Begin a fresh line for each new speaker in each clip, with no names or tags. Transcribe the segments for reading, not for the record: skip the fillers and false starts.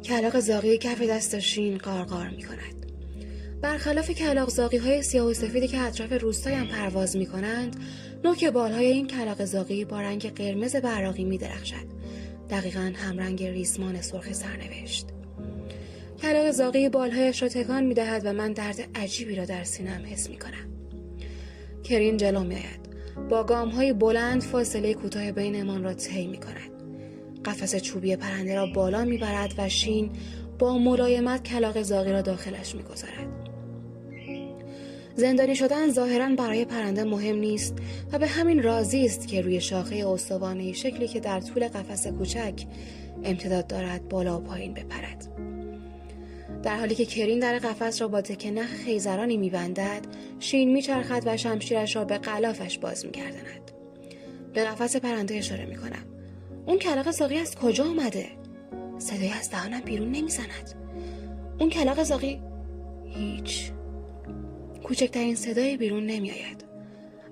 کلاغ زاغی کف دست شین قارقار می کند. برخلاف کلاغ زاغی های سیاه و سفیدی که اطراف روستایم پرواز می کنند، نوک بالهای این کلاغ زاغی با رنگ قرمز براقی می درخشد. دقیقاً همرنگ ریسمان سرخ سرنوشت. کلاغ زاغی بالهایش را تکان می دهد و من درد عجیبی را در سینه‌ام حس می کنم. کرین جلو می آید. با گام‌های بلند فاصله کوتاه بینمان را طی می کند. قفس چوبی پرنده را بالا می برد و شین با ملایمت کلاغ زاغی را داخلش می گذارد. زندانی شدن ظاهراً برای پرنده مهم نیست و به همین راضی است که روی شاخه استوانه‌ای شکلی که در طول قفس کوچک امتداد دارد بالا و پایین بپرد. در حالی که کرین در قفس را با تکه نخ خیزرانی می‌بندد، شین می‌چرخد و شمشیرش را به غلافش باز می‌گرداند. به قفس پرنده اشاره می‌کنم. اون کلاغ زاغی از کجا آمده؟ صدایی از دهانم بیرون نمی‌زند. اون کلاغ زاغی هیچ. کوچکترین صدایی بیرون نمی‌آید.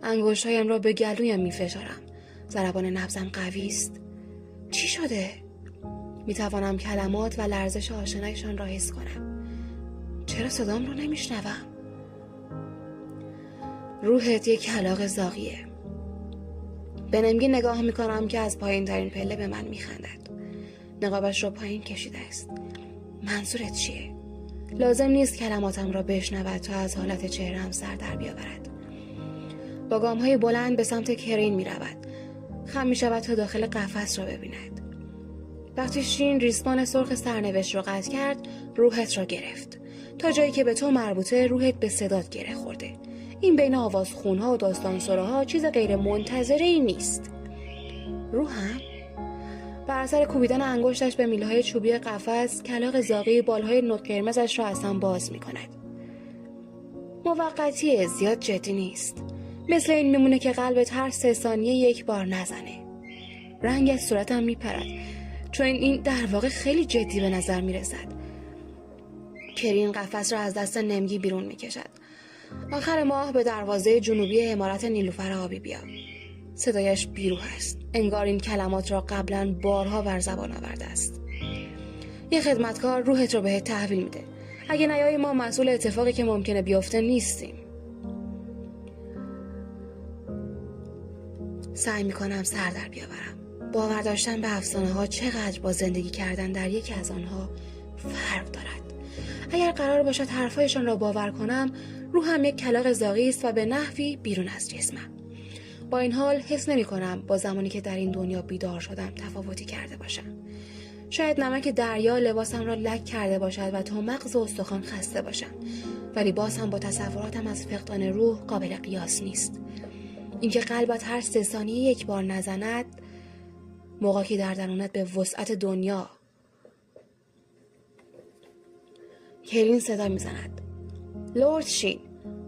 انگشت‌هایم را به گلویم می‌فشارم. ضربان نبضم قوی است. چی شده؟ می‌توانم کلمات و لرزش آشنایشان را حس کنم. چرا صدام رو نمی‌شنوم؟ روحت یک کلاغ زاغیه. به نمگین نگاه می‌کنم که از پایین‌ترین پله به من می‌خندد. نقابش را پایین کشیده است. منظورت چیه؟ لازم نیست کلماتم را بشنود تا از حالت چهره‌ام سر در بیاورد. با گام‌های بلند به سمت کرین می‌رود. خم می‌شود تا داخل قفس را ببیند. وقتی شین ریسمان سرخ سرنوشت را قطع کرد، روحت را گرفت. تا جایی که به تو مربوطه روحت به صدات گره خورده. این بین آوازخونها و داستانسراها چیز غیر منتظره ای نیست. روحم؟ بر اثر کوبیدن انگشتش به میله‌های چوبی قفس، کلاغ زاغی بالهای نوک قرمزش را از هم باز می‌کند. موقتیه، زیاد جدی نیست. مثل این میمونه که قلبت هر 3 ثانیه یک بار نزنه. رنگ از صورتم میپرد، چون این در واقع خیلی جدی به نظر میرسد. کرین قفس را از دست نمگی بیرون میکشد. آخر ماه به دروازه جنوبی عمارت نیلوفر آبی بیا. صدایش بیروح است. انگار این کلمات را قبلا بارها بر زبان آورده است. یه خدمتکار روحت رو بهت تحویل میده. اگه نیایی ما مسئول اتفاقی که ممکنه بیفته نیستیم. سعی میکنم سر در بیاورم. باور داشتن به افسانه ها چقدر با زندگی کردن در یکی از آنها فرق دارد. اگر قرار باشد حرفایشان را باور کنم، روحم یک کلاغ زاغی است و به نحوی بیرون از جسمم. با این حال حس نمی کنم با زمانی که در این دنیا بیدار شدم تفاوتی کرده باشم. شاید نمک دریا لباسم را لک کرده باشد و تا مغز و استخوان خسته باشم، ولی باز هم با تصوراتم از فقدان روح قابل قیاس نیست. اینکه قلبت هر 3 ثانیه یک بار نزند، موقعی که در درونت به وسعت دنیا. کرین صدا میزند. لورد شین،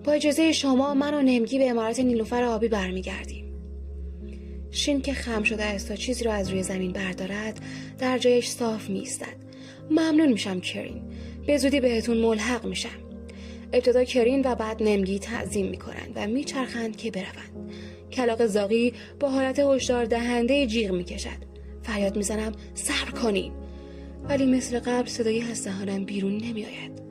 با اجازه شما من و نمگی به عمارت نیلوفر آبی برمیگردیم. شین که خم شده است تا چیزی را از روی زمین بردارد، در جایش صاف میایستد. ممنون میشم کرین، به زودی بهتون ملحق میشم. ابتدا کرین و بعد نمگی تعظیم میکنند و میچرخند که بروند. کلاغ زاغی با حالت هشدار دهنده جیغ میکشد. فریاد میزنم صبر کنین، ولی مثل قبل صدایی از دهانم بیرون نمیآید.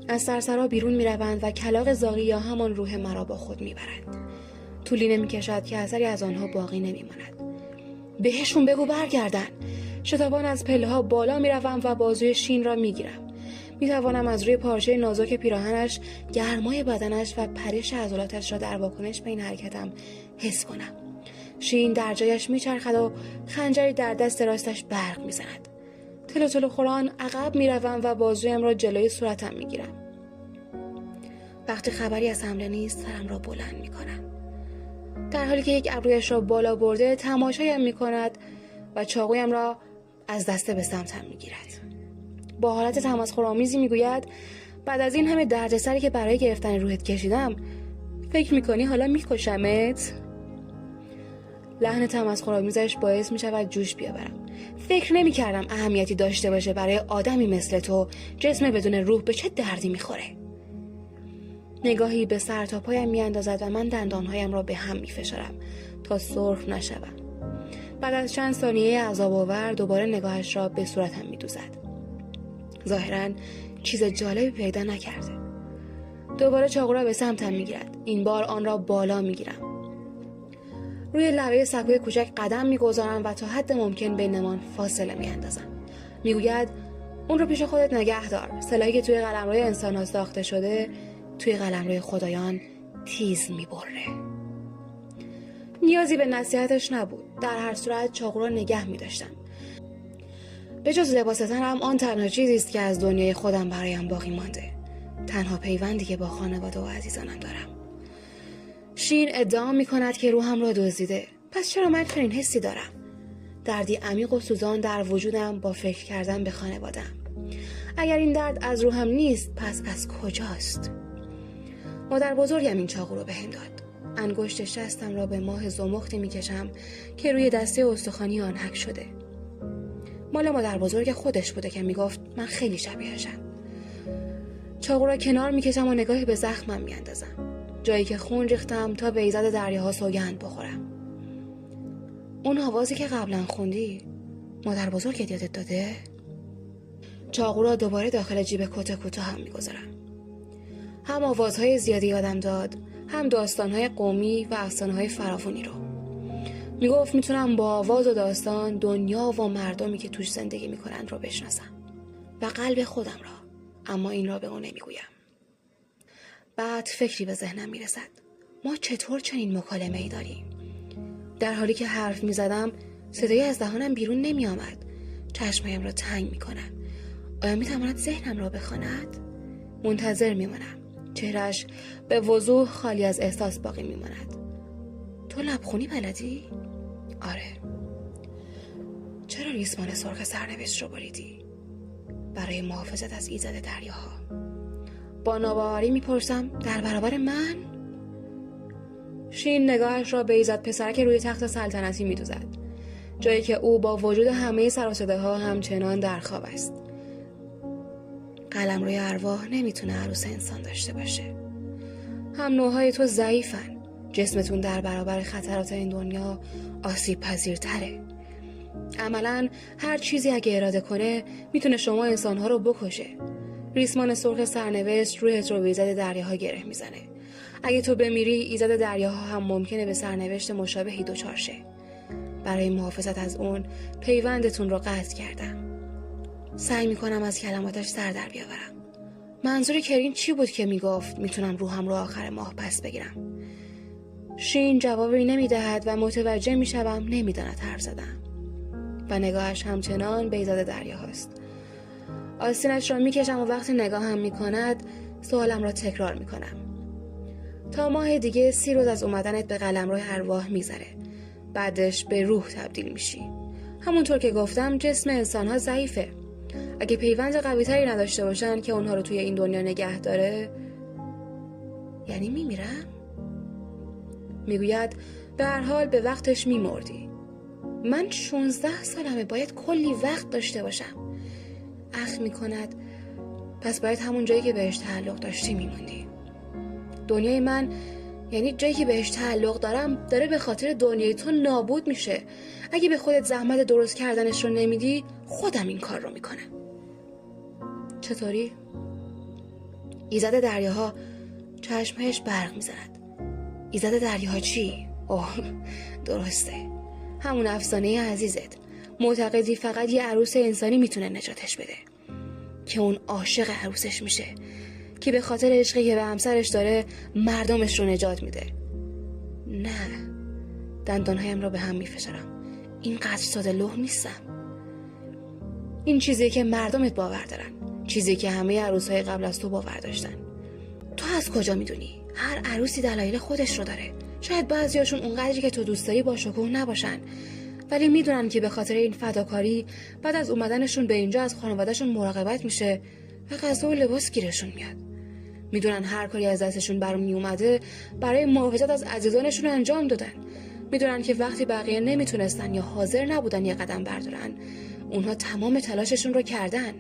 از سرسرا بیرون میروند و کلاغ زاغی یا همان روح مرا با خود میبرند. طولی نمیکشد که اثری از آنها باقی نمیماند. بهشون بگو برگردن. شتابان از پله ها بالا میروم و بازوی شین را میگیرم. میتوانم از روی پارچه نازک پیراهنش گرمای بدنش و پرش عضلاتش را در واکنش به این حرکتم حس کنم. شین در جایش میچرخد و خنجری در دست راستش برق میزند. تلو تلو خوران عقب میروم و بازویم را جلوی صورتم میگیرم. وقتی خبری از حمله نیست سرم را بلند میکنم. در حالی که یک ابرویش را بالا برده تماشایم میکند و چاقویم را از دسته به سمتم میگیرد. با حالت تمسخرآمیزی میگوید بعد از این همه دردسری که برای گرفتن روحت کشیدم فکر میکنی حالا میکشمت؟ لحن تمسخرآمیزش باعث میشود جوش بیاورم. فکر نمیکردم اهمیتی داشته باشه برای آدمی مثل تو جسم بدون روح به چه دردی میخوره. نگاهی به سر تا پایم میاندازد و من دندانهایم را به هم میفشارم تا سرخ نشوم. بعد از چند ثانیه عذاب آور دوباره نگاهش را به صورتم میدوزد. ظاهراً چیز جالبی پیدا نکرده. دوباره چاقو را به سمتم میگیرد. این بار آن را بالا میگیرم. روی لبه سکوی کوچک قدم میگذارم و تا حد ممکن بینمان فاصله میاندازم. میگوید اون رو پیش خودت نگه دار. سلاحی که توی قلمروی انسان‌ها ساخته شده توی قلمروی خدایان تیز میبره. نیازی به نصیحتش نبود. در هر صورت چاقو را نگه می‌داشتم. به جز لباس تنم آن تنها چیزی است که از دنیای خودم برایم باقی مانده. تنها پیوندی که با خانواده و عزیزانم دارم. شین ادعا می‌کند که روحم را دزدیده. پس چرا من چنین حسی دارم؟ دردی عمیق و سوزان در وجودم با فکر کردن به خانواده‌ام. اگر این درد از روحم نیست، پس از کجاست؟ مادر بزرگم این چاقو رو بهم داد. انگشت شستم را به ماه زمختی میکشم که روی دسته استخوانی آن حک شده. مال مادر بزرگ خودش بوده که میگفت من خیلی شبیهشم. چاقو را کنار میکشم و نگاهی به زخمم میاندازم. جایی که خون ریختم تا به ایزد دریاها سوگند بخورم. اون آوازی که قبلا خوندی مادر بزرگت یادت داده؟ چاقو را دوباره داخل جیب کت کوتاهم میگذارم. هم آوازهای زیادی یادم داد، هم داستانهای قومی و افسانه‌های فراوانی رو. میگفت میتونم با آواز و داستان دنیا و مردمی که توش زندگی میکنن رو بشناسم و قلب خودم را، اما این را به اون نمیگویم. بعد فکری به ذهنم میرسد. ما چطور چنین مکالمه‌ای داریم؟ در حالی که حرف میزدم صدایی از دهانم بیرون نمیآمد. چشمایم را تنگ میکنم. آیا میتواند ذهنم را بخواند؟ منتظر میمانم. چهرش به وضوح خالی از احساس باقی میماند. تو لبخونی بلدی؟ آره. چرا ریسمان سرخ سرنوشت رو بریدی؟ برای محافظت از ایزد دریاها. با ناباوری میپرسم در برابر من؟ شین نگاهش را به ایزد پسرک روی تخت سلطنتی میدوزد. جایی که او با وجود همه سر و صداها همچنان در خواب است. قلمروی ارواح نمیتونه عروس انسان داشته باشه. هم نوعهای تو ضعیفن. جسمتون در برابر خطرات این دنیا آسیب پذیرتره. عملاً هر چیزی اگه اراده کنه میتونه شما انسانها رو بکشه. ریسمان سرخ سرنوشت رویت رو به ایزد دریاها گره میزنه. اگه تو بمیری ایزد دریاها هم ممکنه به سرنوشت مشابهی دچار شه. برای محافظت از اون پیوندتون رو قطع کردم. سعی میکنم از کلماتش سر در بیاورم. منظور کرین چی بود که میگفت میتونم روحم رو آخر ماه پس بگیرم؟ شین جوابی نمیدهد و متوجه میشوم نمیداند حرف زدم و نگاهش همچنان به ایزد دریاهاست. آستینش را میکشم و وقتی نگاهم میکند سوالم را تکرار میکنم. تا ماه دیگه 30 روز از اومدنت به قلمرو ارواح میذاره. بعدش به روح تبدیل میشی. همونطور که گفتم جسم انسانها ضعیفه. اگه پیوند قوی‌تری نداشته باشن که اونها رو توی این دنیا نگه داره، یعنی میمیرم؟ میگوید به هر حال به وقتش میمردی. من 16 سالمه، باید کلی وقت داشته باشم. اخ میکند پس باید همون جایی که بهش تعلق داشتی میموندی. دنیای من یعنی جایی که بهش تعلق دارم داره به خاطر دنیای تو نابود میشه. اگه به خودت زحمت درست کردنش رو نمیدی خودم این کار رو میکنم. چطوری؟ ایزد دریاها چشمهش برق میزند. ایزد دریاها چی؟ اوه درسته، همون افسانه عزیزت. معتقدی فقط یه عروس انسانی میتونه نجاتش بده، که اون عاشق عروسش میشه، که به خاطر عشقی که به همسرش داره مردمش رو نجات میده. نه، دندانهایم را به هم میفشارم. اینقدر ساده لوح نیستم. این چیزی که مردمت باور دارن، چیزی که همه عروسهای قبل از تو باور داشتن. تو از کجا میدونی؟ هر عروسی دلایل خودش رو داره. شاید بعضیاشون اونقدری که تو دوست داری با شکوه نباشن، ولی میدونن که به خاطر این فداکاری بعد از اومدنشون به اینجا از خانوادهشون مراقبت میشه و غذا و لباس گیرشون میاد. میدونن هر کاری از دستشون برمی اومده برای محافظت از عزیزانشون انجام دادن. میدونن که وقتی بقیه نمیتونستن یا حاضر نبودن یه قدم بردارن، اونها تمام تلاششون رو کردن.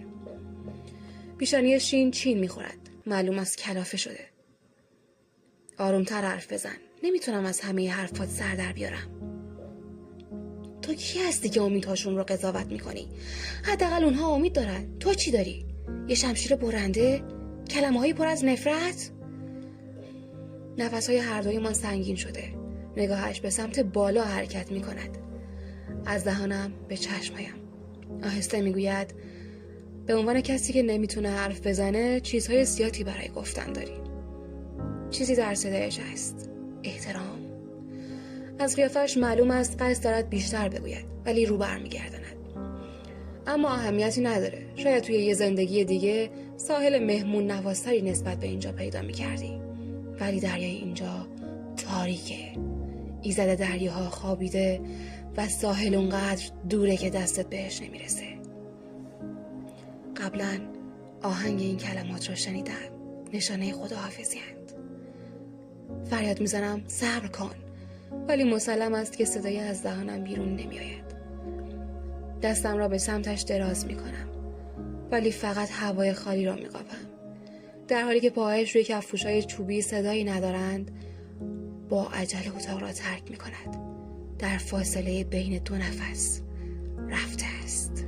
پیشانی شین چین میخورد. معلوم است کلافه شده. آرومتر حرف بزن. نمیتونم از همه حرفات سر در بیارم. تو کی هستی که امیدهاشون رو قضاوت میکنی؟ حداقل اونها امید دارن. تو چی داری؟ یه شمشیر برنده؟ کلمه‌هایی پر از نفرت؟ نفس‌های هر دویمان سنگین شده. نگاهش به سمت بالا حرکت می‌کند. از دهانم به چشمایم. آهسته می‌گوید به عنوان کسی که نمیتونه حرف بزنه چیزهای زیادی برای گفتن داری. چیزی در صدایش هست. احترام. از قیافش معلوم است قصد دارد بیشتر بگوید ولی رو برمیگرداند. اما اهمیتی نداره. شاید توی یه زندگی دیگه ساحل مهمون نوازتری نسبت به اینجا پیدا می‌کردی. ولی دریای اینجا تاریکه. ایزد دریاها خوابیده و ساحل اونقدر دوره که دستت بهش نمیرسه. قبلا آهنگ این کلمات رو شنیدم. نشانه خداحافظی هست. فریاد میزنم صبر کن، ولی مسلم است که صدای از دهانم بیرون نمیآید. دستم را به سمتش دراز میکنم، ولی فقط هوای خالی را میقاپم. در حالی که پاهایش روی کفپوش‌های چوبی صدایی ندارند، با عجله اتاق را ترک میکند. در فاصله بین دو نفس رفته است.